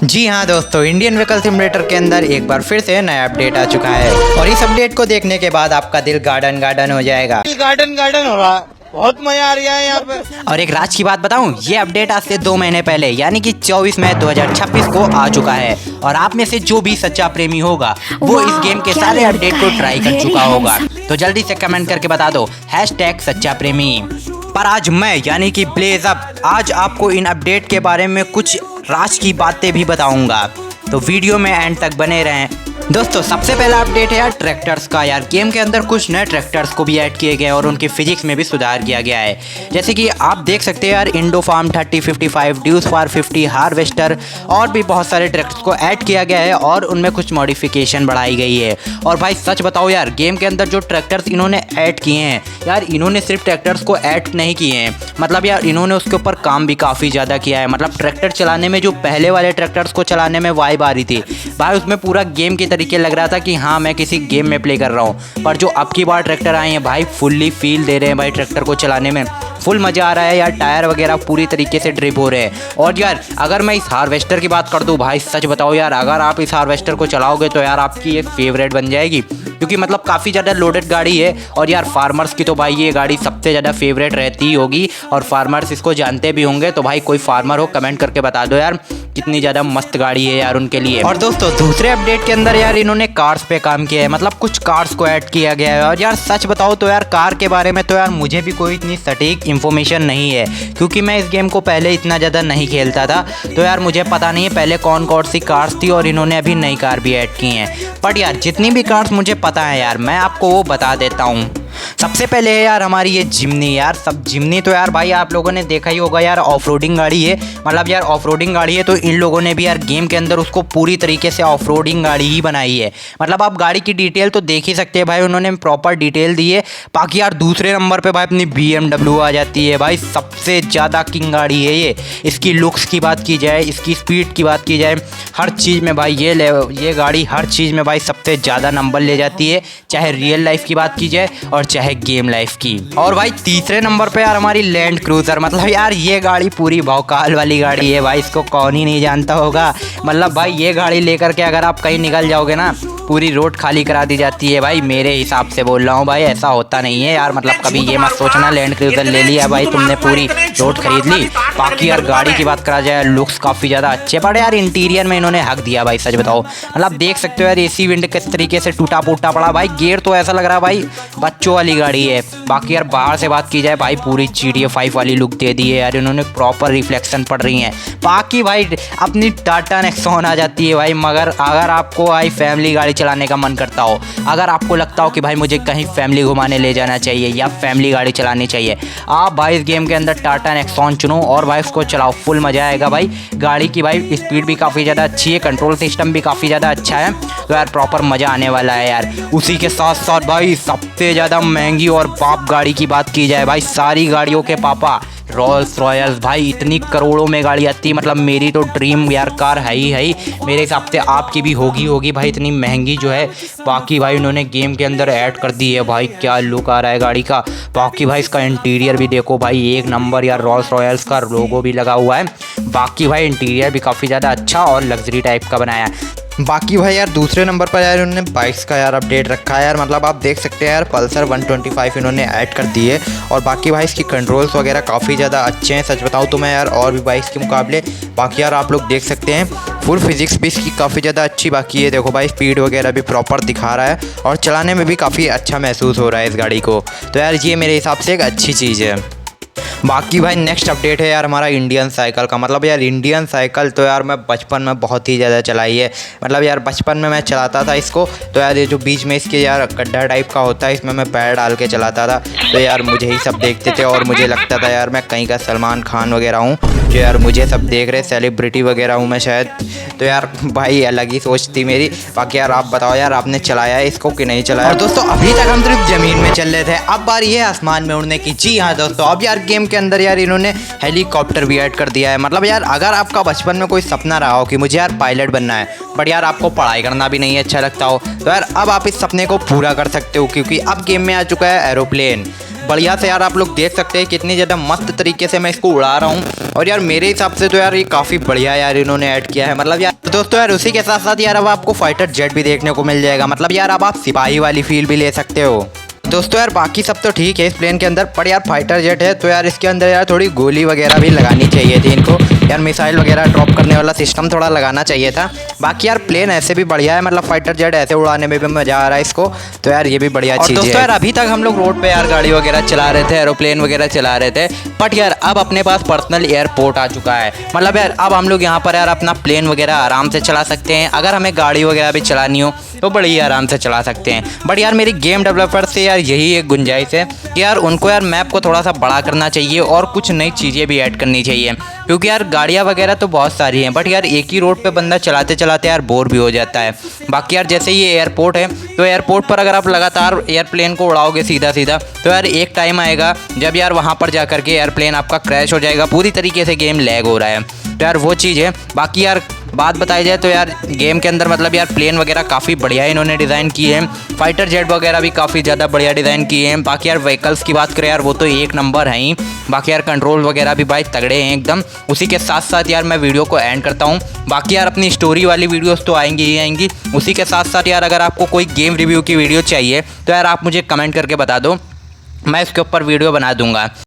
जी हाँ दोस्तों, Indian vehicle simulator के अंदर एक बार फिर से नया अपडेट आ चुका है और इस अपडेट को देखने के बाद आपका दिल गार्डन गार्डन हो जाएगा। गार्डन गार्डन हो रहा है, बहुत मजा आ रहा है यहाँ पे। और एक राज की बात बताऊं, ये अपडेट आज से 2 महीने पहले यानी कि 24 मई 2026 को आ चुका है और आप में से जो भी सच्चा प्रेमी होगा वो इस गेम के सारे अपडेट को ट्राई कर चुका होगा। तो जल्दी से कमेंट करके बता दो #सच्चा प्रेमी। पर आज मैं यानी कि ब्लेज अप आज आपको इन अपडेट के बारे में कुछ राज की बातें भी बताऊंगा, तो वीडियो में एंड तक बने रहें। दोस्तों सबसे पहला अपडेट है यार ट्रैक्टर्स का। यार गेम के अंदर कुछ नए ट्रैक्टर्स को भी ऐड किए गए और उनकी फिजिक्स में भी सुधार किया गया है। जैसे कि आप देख सकते हैं यार इंडो फार्म 3055, ड्यूस फार 50, हार्वेस्टर और भी बहुत सारे ट्रैक्टर्स को ऐड किया गया है और उनमें कुछ मॉडिफिकेशन बढ़ाई गई है। और भाई सच बताओ यार, गेम के अंदर जो ट्रैक्टर्स इन्होंने ऐड किए हैं यार, इन्होंने सिर्फ ट्रैक्टर्स को ऐड नहीं किए हैं, मतलब यार इन्होंने उसके ऊपर काम भी काफ़ी ज़्यादा किया है। मतलब ट्रैक्टर चलाने में जो पहले वाले ट्रैक्टर्स को चलाने में वाइब आ रही थी भाई, उसमें पूरा गेम के तरीके लग रहा था कि हाँ मैं किसी गेम में प्ले कर रहा हूँ। पर जो अब की बार ट्रैक्टर आए हैं भाई, फुल्ली फील दे रहे हैं भाई, ट्रैक्टर को चलाने में फुल मज़ा आ रहा है यार। टायर वगैरह पूरी तरीके से ड्रिप हो रहे हैं। और यार अगर मैं इस हार्वेस्टर की बात कर दूँ भाई, सच बताओ यार, अगर आप इस हार्वेस्टर को चलाओगे तो यार आपकी ये फेवरेट बन जाएगी, क्योंकि मतलब काफ़ी ज़्यादा लोडेड गाड़ी है। और यार फार्मर्स की तो भाई ये गाड़ी सबसे ज़्यादा फेवरेट रहती ही होगी और फार्मर्स इसको जानते भी होंगे। तो भाई कोई फार्मर हो कमेंट करके बता दो यार कितनी ज़्यादा मस्त गाड़ी है यार उनके लिए। और दोस्तों दूसरे अपडेट के अंदर यार इन्होंने कार्स पे काम किया है, मतलब कुछ कार्स को ऐड किया गया है। और यार सच बताओ तो यार कार के बारे में तो यार मुझे भी कोई इतनी सटीक इन्फॉर्मेशन नहीं है, क्योंकि मैं इस गेम को पहले इतना ज़्यादा नहीं खेलता था। तो यार मुझे पता नहीं है पहले कौन कौन सी कार्स थी और इन्होंने अभी नई कार भी ऐड की हैं। बट यार जितनी भी कार्स मुझे पता है यार मैं आपको वो बता देता हूँ। सबसे पहले है यार हमारी ये जिम्नी। यार सब जिम्नी तो यार भाई आप लोगों ने देखा ही होगा यार, ऑफ रोडिंग गाड़ी है। मतलब यार ऑफ रोडिंग गाड़ी है तो इन लोगों ने भी यार गेम के अंदर उसको पूरी तरीके से ऑफ रोडिंग गाड़ी ही बनाई है। मतलब आप गाड़ी की डिटेल तो देख ही सकते हैं भाई, उन्होंने प्रॉपर डिटेल दी है। बाकी यार दूसरे नंबर पे भाई अपनी BMW आ जाती है भाई, सबसे ज़्यादा किंग गाड़ी है ये। इसकी लुक्स की बात की जाए, इसकी स्पीड की बात की जाए, हर चीज़ में भाई ये गाड़ी हर चीज़ में भाई सबसे ज़्यादा नंबर ले जाती है, चाहे रियल लाइफ की बात की जाए और चाहे गेम लाइफ की। और भाई तीसरे नंबर पे यार हमारी लैंड क्रूजर। मतलब यार ये गाड़ी पूरी भौकाल वाली गाड़ी है भाई, इसको कौन ही नहीं जानता होगा। मतलब भाई ये गाड़ी लेकर के अगर आप कहीं निकल जाओगे ना, पूरी रोड खाली करा दी जाती है भाई। मेरे हिसाब से बोल रहा हूँ भाई, ऐसा होता नहीं है यार। मतलब कभी ये मत सोचना लैंड क्रूजर ले लिया भाई तुमने, पूरी रोड खरीद ली। बाकी यार गाड़ी की बात करा जाए, लुक्स काफ़ी ज़्यादा अच्छे पड़े यार, इंटीरियर में इन्होंने हक दिया भाई, सच बताओ। मतलब देख सकते हो यार AC विंड किस तरीके से टूटा फूटा पड़ा भाई, गेयर तो ऐसा लग रहा है भाई बच्चों वाली गाड़ी है। बाकी यार बाहर से बात की जाए भाई, पूरी GTA 5 वाली लुक दे दी है यार इन्होंने, प्रॉपर रिफ्लेक्शन पड़ रही हैं। बाकी भाई अपनी टाटा नेक्सॉन आ जाती है भाई। मगर अगर आपको भाई फैमिली गाड़ी चलाने का मन करता हो, अगर आपको लगता हो कि भाई मुझे कहीं फैमिली घुमाने ले जाना चाहिए या फैमिली गाड़ी चलानी चाहिए, आप भाई इस गेम के अंदर टाटा नेक्सॉन चुनो और भाई उसको चलाओ, फुल मज़ा आएगा भाई। गाड़ी की भाई स्पीड भी काफ़ी ज़्यादा अच्छी है, कंट्रोल सिस्टम भी काफ़ी ज़्यादा अच्छा है, तो यार प्रॉपर मज़ा आने वाला है यार। उसी के साथ साथ भाई सबसे ज़्यादा महंगी और बाप गाड़ी की बात की जाए भाई, सारी गाड़ियों के पापा रोल्स रॉयल्स भाई, इतनी करोड़ों में गाड़ी आती है। मतलब मेरी तो ड्रीम यार कार है ही, मेरे हिसाब से आपकी भी होगी भाई, इतनी महंगी जो है। बाकी भाई उन्होंने गेम के अंदर ऐड कर दी है भाई, क्या लुक आ रहा है गाड़ी का। बाकी भाई इसका इंटीरियर भी देखो भाई, एक नंबर यार, रोल्स रॉयल्स का लोगो भी लगा हुआ है। बाकी भाई इंटीरियर भी काफ़ी ज़्यादा अच्छा और लग्जरी टाइप का बनाया है। बाकी भाई यार दूसरे नंबर पर यार उन्होंने बाइक्स का यार अपडेट रखा है यार। मतलब आप देख सकते हैं यार पल्सर 125 इन्होंने ऐड कर दी है और बाकी भाई इसकी कंट्रोल्स वगैरह काफ़ी ज़्यादा अच्छे हैं, सच बताऊँ तो मैं यार, और भी बाइक्स के मुकाबले। बाकी यार आप लोग देख सकते हैं फुल फिजिक्स भी इसकी काफ़ी ज़्यादा अच्छी बाकी है। देखो भाई स्पीड वगैरह भी प्रॉपर दिखा रहा है और चलाने में भी काफ़ी अच्छा महसूस हो रहा है इस गाड़ी को। तो यार ये मेरे हिसाब से एक अच्छी चीज़ है। बाकी भाई नेक्स्ट अपडेट है यार हमारा इंडियन साइकिल का। मतलब यार इंडियन साइकिल तो यार मैं बचपन में बहुत ही ज़्यादा चलाई है। मतलब यार बचपन में मैं चलाता था इसको, तो यार ये जो बीच में इसके यार गड्ढा टाइप का होता है, इसमें मैं पैर डाल के चलाता था। तो यार मुझे ही सब देखते थे और मुझे लगता था यार मैं कहीं का सलमान खान वगैरह हूँ, जो यार मुझे सब देख रहे, सेलिब्रिटी वगैरह हूँ मैं शायद। तो यार भाई अलग ही सोच थी मेरी। बाकी यार आप बताओ यार आपने चलाया है इसको कि नहीं चलाया। और दोस्तों अभी तक हम सिर्फ ज़मीन में चल रहे थे, अब बारी है आसमान में उड़ने की। जी हाँ दोस्तों, अब यार गेम के अंदर यार इन्होंने हेलीकॉप्टर भी ऐड कर दिया है। मतलब यार अगर आपका बचपन में कोई सपना रहा हो कि मुझे यार पायलट बनना है, बट यार आपको पढ़ाई करना भी नहीं अच्छा लगता हो, तो यार अब आप इस सपने को पूरा कर सकते हो, क्योंकि अब गेम में आ चुका है एरोप्लेन। बढ़िया से यार आप लोग देख सकते हैं कितनी ज़्यादा मस्त तरीके से मैं इसको उड़ा रहा हूँ। और यार मेरे हिसाब से तो यार ये काफ़ी बढ़िया यार इन्होंने ऐड किया है। मतलब यार दोस्तों यार उसी के साथ साथ यार अब आपको फाइटर जेट भी देखने को मिल जाएगा। मतलब यार अब आप सिपाही वाली फील भी ले सकते हो। दोस्तों यार बाकी सब तो ठीक है इस प्लेन के अंदर, पर यार फाइटर जेट है तो यार इसके अंदर यार थोड़ी गोली वगैरह भी लगानी चाहिए थी इनको। यार मिसाइल वगैरह ड्रॉप करने वाला सिस्टम थोड़ा लगाना चाहिए था। बाकी यार प्लेन ऐसे भी बढ़िया है, मतलब फाइटर जेट ऐसे उड़ाने में भी मज़ा आ रहा है इसको, तो यार ये भी बढ़िया चीज़ है। दोस्तों यार अभी तक हम लोग रोड पे यार गाड़ी वगैरह चला रहे थे, एरोप्लेन वगैरह चला रहे थे, बट यार अब अपने पास पर्सनल एयरपोर्ट आ चुका है। मतलब यार अब हम लोग यहाँ पर यार अपना प्लेन वगैरह आराम से चला सकते हैं। अगर हमें गाड़ी वगैरह भी चलानी हो तो बड़ी आराम से चला सकते हैं। बट यार मेरी गेम डेवलपर से यार यही एक गुंजाइश है कि यार उनको यार मैप को थोड़ा सा बड़ा करना चाहिए और कुछ नई चीज़ें भी ऐड करनी चाहिए, क्योंकि यार गाड़ियाँ वगैरह तो बहुत सारी हैं, बट यार एक ही रोड पे बंदा चलाते चलाते यार बोर भी हो जाता है। बाकी यार जैसे ये एयरपोर्ट है तो एयरपोर्ट पर अगर आप लगातार एयरप्लेन को उड़ाओगे सीधा सीधा तो यार एक टाइम आएगा जब यार वहाँ पर जा करके एयरप्लेन आपका क्रैश हो जाएगा, पूरी तरीके से गेम लैग हो रहा है। तो यार वो चीज़ है। बाकी यार बात बताई जाए तो यार गेम के अंदर मतलब यार प्लेन वगैरह काफ़ी बढ़िया इन्होंने डिज़ाइन किए हैं, फाइटर जेट वगैरह भी काफ़ी ज़्यादा बढ़िया डिज़ाइन किए हैं। बाकी यार व्हीकल्स की बात करें यार वो तो एक नंबर है ही। बाकी यार कंट्रोल वगैरह भी भाई तगड़े हैं एकदम। उसी के साथ साथ यार मैं वीडियो को एंड करता हूँ। बाकी यार अपनी स्टोरी वाली वीडियोस तो आएंगी ही आएंगी। उसी के साथ साथ यार अगर आपको कोई गेम रिव्यू की वीडियो चाहिए तो यार आप मुझे कमेंट करके बता दो, मैं इसके ऊपर वीडियो बना दूंगा।